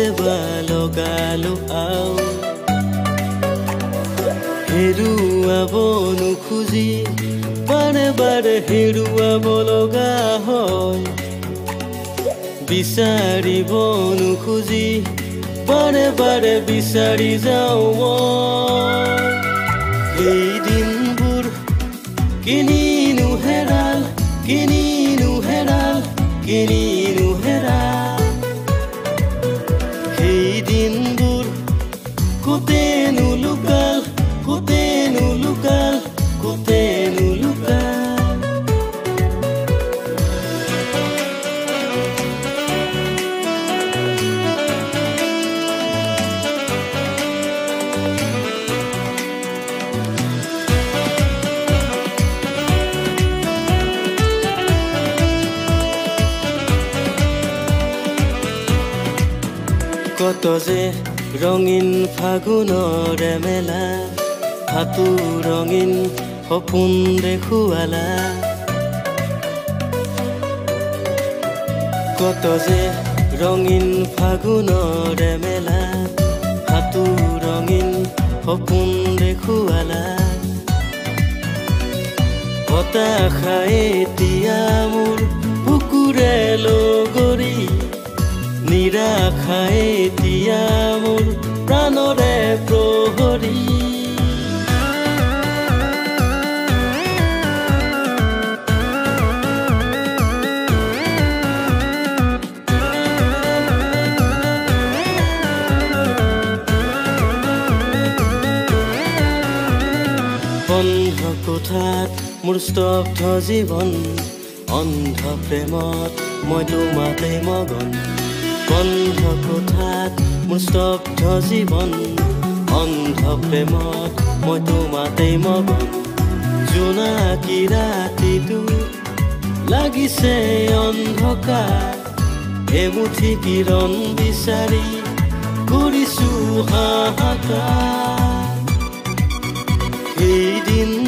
কেতিয়াবা লগালো আও হেৰুৱাব নোখোজি বাৰে বাৰে হেৰুৱাব লগা হয় বিচাৰিব নোখোজি বাৰে বাৰে বিচাৰি যাওঁ সেই দিনবোৰ কিনিনো হেৰাল কিনিনো হেৰাল কিনিনো হেৰাল সেই দিনবোৰ কোতেনো লুকাল কোতেনো লুকাল কোতেনো লুকাল কত যে ৰঙীন ফাগুনৰ মেলা হাতু ৰঙীন সপোন দেখুৱালা কত যে ৰঙীন ফাগুনৰ মেলা হাতু ৰঙীন সপোন দেখুৱালা হতাশাই এতিয়া মোৰ বুকুৰে লগৰী নিৰাশাই এতিয়া মোৰ প্ৰাণৰে প্ৰহৰী বন্ধ কোঠাত মোৰ স্তব্ধ জীৱন অন্ধ প্ৰেমত মই তোমাতেই মগন বন্ধ কোঠাত মোৰ স্তব্ধ জীৱন অন্ধ প্ৰেমত মই তোমাতেই মগন জোনাকী ৰাতিটো লাগিছে অন্ধকাৰ এমুঠি কিৰণ বিচাৰি কৰিছো হাহাকাৰ সেই দিন